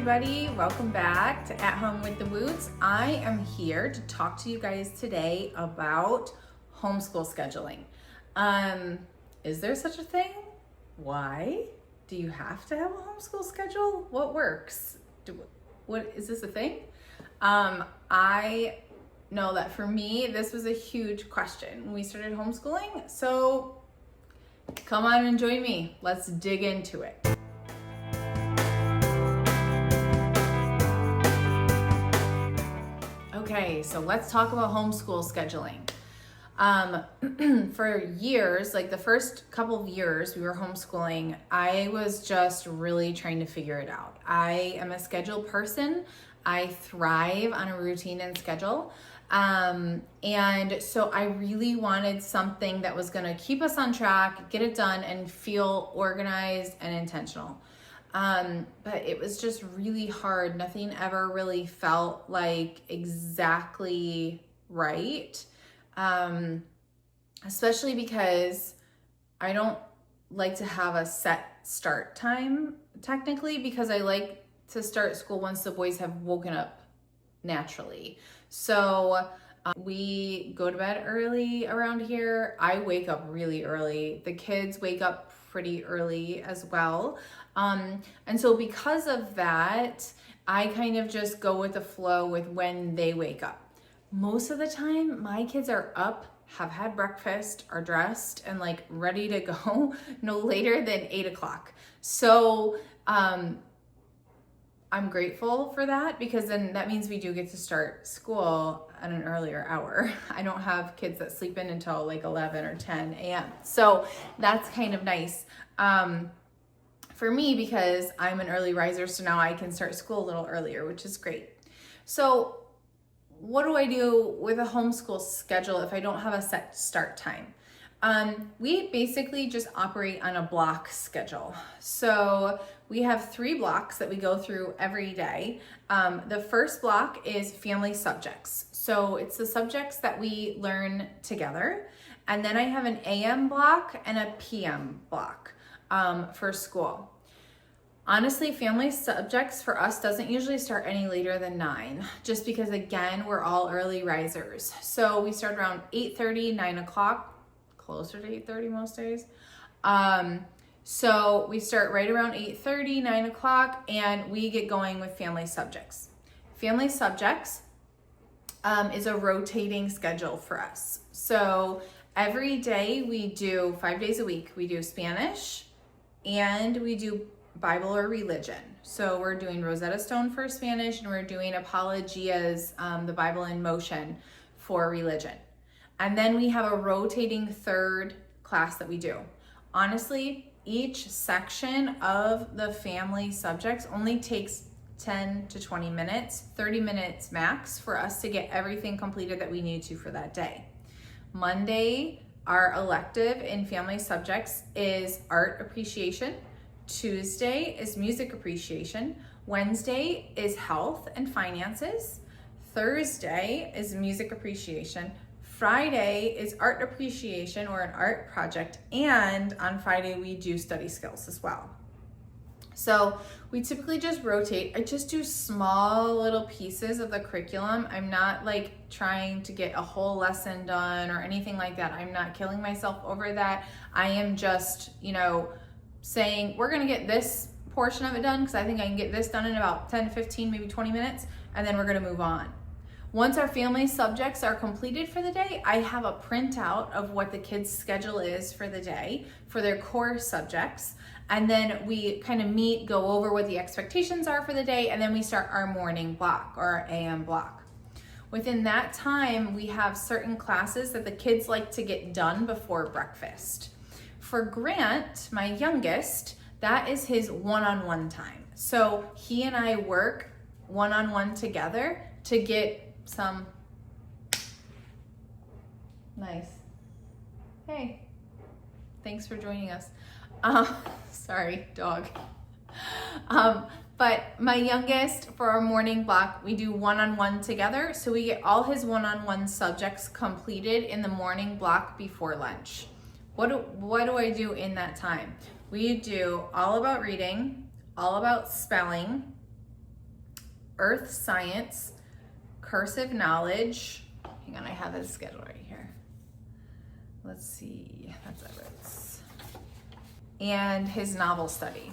everybody, welcome back to At Home with the Woods. I am here to talk to you guys today about homeschool scheduling. Is there such a thing? Why? Do you have to have a homeschool schedule? What works? What is this a thing? I know that for me, this was a huge question when we started homeschooling. So come on and join me. Let's dig into it. Okay, so let's talk about homeschool scheduling. For years, like the first couple of years we were homeschooling, I was just really trying to figure it out. I am a schedule person. I thrive on a routine and schedule. And so I really wanted something that was going to keep us on track, get it done, and feel organized and intentional. But it was just really hard. Nothing ever really felt like exactly right. Especially because I don't like to have a set start time technically, because I like to start school once the boys have woken up naturally. So we go to bed early around here. I wake up really early. The kids wake up pretty early as well. And so because of that, I kind of just go with the flow with when they wake up. Most of the time, my kids are up, have had breakfast, are dressed, and like ready to go no later than 8 o'clock. So I'm grateful for that, because then that means we do get to start school at an earlier hour. I don't have kids that sleep in until like 11 or 10 a.m. So that's kind of nice for me, because I'm an early riser. So now I can start school a little earlier, which is great. So what do I do with a homeschool schedule if I don't have a set start time? We basically just operate on a block schedule. So we have 3 blocks that we go through every day. The first block is family subjects. So it's the subjects that we learn together. And then I have an AM block and a PM block for school. Honestly, family subjects for us doesn't usually start any later than 9, just because again, we're all early risers. So we start around 8:30, 9 o'clock, closer to 8:30 most days. So we start right around 8:30, 9 o'clock, and we get going with family subjects. Family subjects is a rotating schedule for us. So every day we do 5 days a week. We do Spanish and we do Bible or religion. So we're doing Rosetta Stone for Spanish, and we're doing Apologia's, the Bible in Motion for religion. And then we have a rotating third class that we do. Honestly, each section of the family subjects only takes 10 to 20 minutes, 30 minutes max for us to get everything completed that we need to for that day. Monday, our elective in family subjects is art appreciation. Tuesday is music appreciation. Wednesday is health and finances. Thursday is music appreciation. Friday is art appreciation or an art project. And on Friday, we do study skills as well. So we typically just rotate. I just do small little pieces of the curriculum. I'm not like trying to get a whole lesson done or anything like that. I'm not killing myself over that. I am just, saying we're gonna get this portion of it done because I think I can get this done in about 10 to 15, maybe 20 minutes, and then we're gonna move on. Once our family subjects are completed for the day, I have a printout of what the kids' schedule is for the day for their core subjects. And then we kind of meet, go over what the expectations are for the day, and then we start our morning block or our AM block. Within that time, we have certain classes that the kids like to get done before breakfast. For Grant, my youngest, that is his one-on-one time. So he and I work one-on-one together to get some nice. Hey, thanks for joining us. Sorry, dog. But my youngest, for our morning block, we do one-on-one together. So we get all his one-on-one subjects completed in the morning block before lunch. What do I do in that time? We do all about reading, all about spelling, earth science, cursive knowledge. Hang on, I have his schedule right here. Let's see, that's Everett's. And his novel study.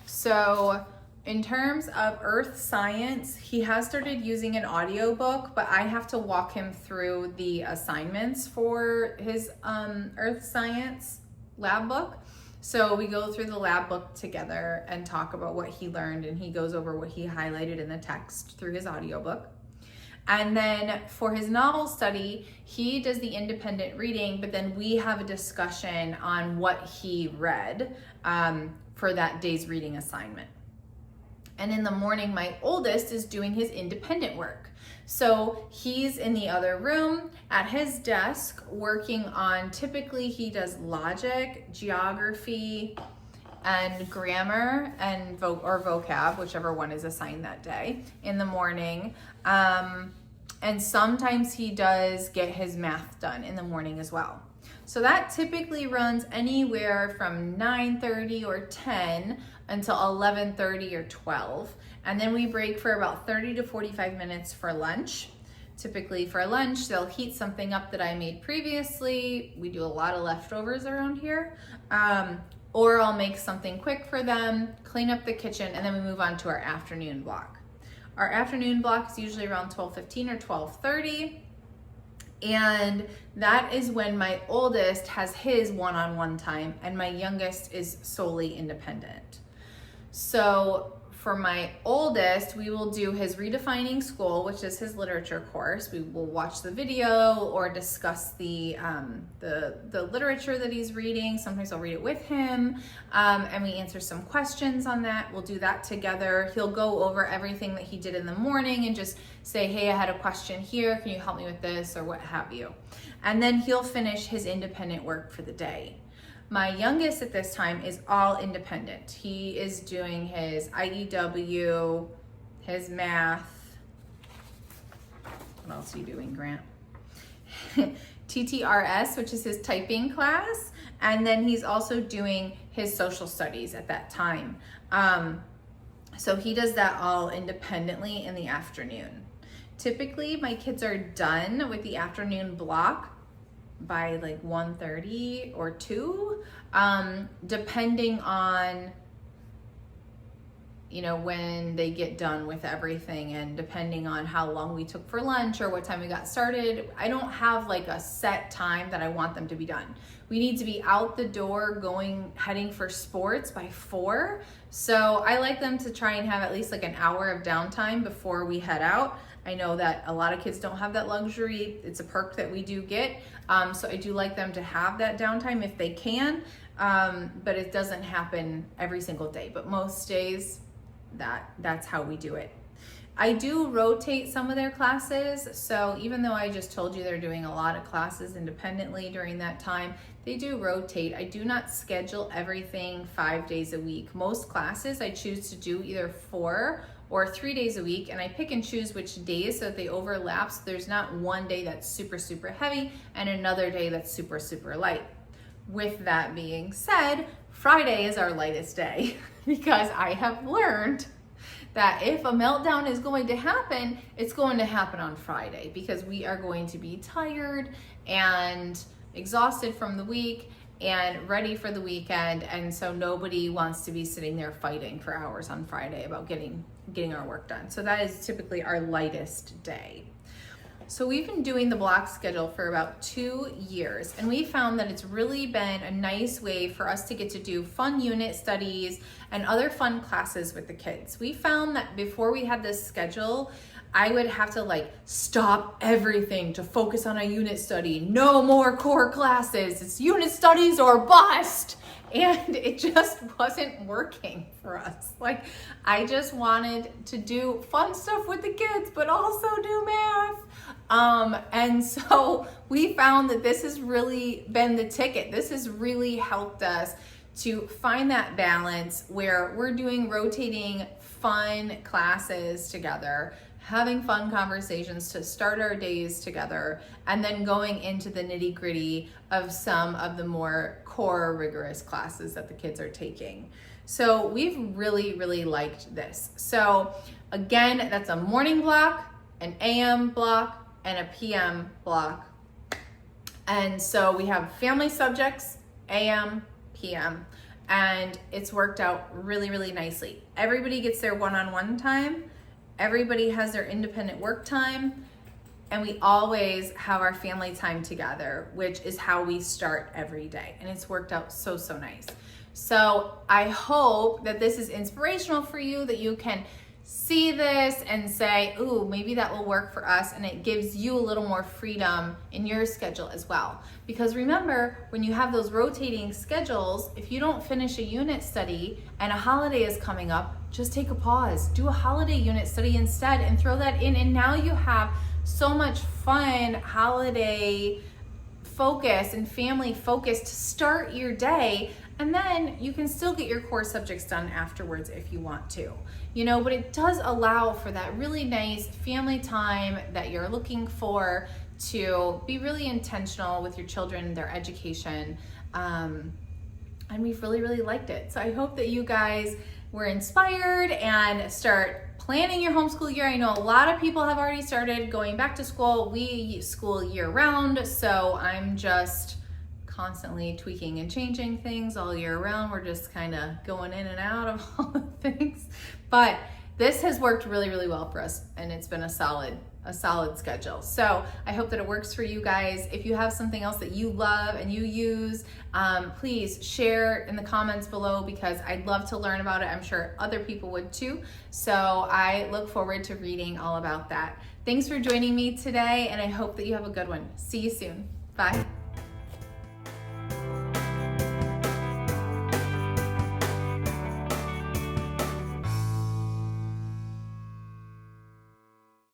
So in terms of earth science, he has started using an audiobook, but I have to walk him through the assignments for his earth science lab book. So we go through the lab book together and talk about what he learned, and he goes over what he highlighted in the text through his audiobook. And then for his novel study, he does the independent reading, but then we have a discussion on what he read for that day's reading assignment. And in the morning, my oldest is doing his independent work. So he's in the other room at his desk working on, typically he does logic, geography, and grammar and or vocab, whichever one is assigned that day in the morning. And sometimes he does get his math done in the morning as well. So that typically runs anywhere from 9:30 or 10 until 11:30 or 12. And then we break for about 30 to 45 minutes for lunch. Typically for lunch, they'll heat something up that I made previously. We do a lot of leftovers around here. Or I'll make something quick for them, clean up the kitchen, and then we move on to our afternoon block. Our afternoon block is usually around 12:15 or 12:30. And that is when my oldest has his one-on-one time and my youngest is solely independent. So for my oldest, we will do his Redefining School, which is his literature course. We will watch the video or discuss the literature that he's reading. Sometimes I'll read it with him, and we answer some questions on that. We'll do that together. He'll go over everything that he did in the morning and just say, hey, I had a question here. Can you help me with this, or what have you? And then he'll finish his independent work for the day. My youngest at this time is all independent. He is doing his IEW, his math. What else are you doing, Grant? TTRS, which is his typing class. And then he's also doing his social studies at that time. So he does that all independently in the afternoon. Typically, my kids are done with the afternoon block by like 1:30 or 2, depending on, you know, when they get done with everything and depending on how long we took for lunch or what time we got started. I don't have like a set time that I want them to be done. We need to be out the door heading for sports by 4. So I like them to try and have at least like an hour of downtime before we head out. I know that a lot of kids don't have that luxury. It's a perk that we do get. So I do like them to have that downtime if they can, but it doesn't happen every single day. But most days, that's how we do it. I do rotate some of their classes. So even though I just told you they're doing a lot of classes independently during that time, they do rotate. I do not schedule everything 5 days a week. Most classes I choose to do either 4 or 3 days a week, and I pick and choose which days so that they overlap, so there's not one day that's super, super heavy and another day that's super, super light. With that being said, Friday is our lightest day because I have learned that if a meltdown is going to happen, it's going to happen on Friday because we are going to be tired and exhausted from the week and ready for the weekend, and so nobody wants to be sitting there fighting for hours on Friday about getting our work done. So that is typically our lightest day. So we've been doing the block schedule for about 2 years, and we found that it's really been a nice way for us to get to do fun unit studies and other fun classes with the kids. We found that before we had this schedule, I would have to like stop everything to focus on a unit study. No more core classes. It's unit studies or bust. And it just wasn't working for us. Like, I just wanted to do fun stuff with the kids, but also do math. And so we found that this has really been the ticket. This has really helped us to find that balance where we're doing rotating fun classes together, having fun conversations to start our days together, and then going into the nitty-gritty of some of the more core rigorous classes that the kids are taking. So we've really liked this. So again, that's a morning block, an AM block, and a PM block. And so we have family subjects, AM, PM, and it's worked out really nicely. Everybody gets their one-on-one time. Everybody has their independent work time, and we always have our family time together, which is how we start every day. And it's worked out so nice. So I hope that this is inspirational for you, that you can see this and say, ooh, maybe that will work for us, and it gives you a little more freedom in your schedule as well. Because remember, when you have those rotating schedules, if you don't finish a unit study and a holiday is coming up, just take a pause, do a holiday unit study instead and throw that in, and now you have so much fun holiday focus and family focus to start your day. And then you can still get your core subjects done afterwards if you want to, but it does allow for that really nice family time that you're looking for, to be really intentional with your children, their education. And we've really liked it. So I hope that you guys were inspired and start planning your homeschool year. I know a lot of people have already started going back to school. We school year round, so I'm just constantly tweaking and changing things all year round. We're just kind of going in and out of all the things. But this has worked really well for us, and it's been a solid schedule. So I hope that it works for you guys. If you have something else that you love and you use, please share in the comments below, because I'd love to learn about it. I'm sure other people would too. So I look forward to reading all about that. Thanks for joining me today, and I hope that you have a good one. See you soon. Bye.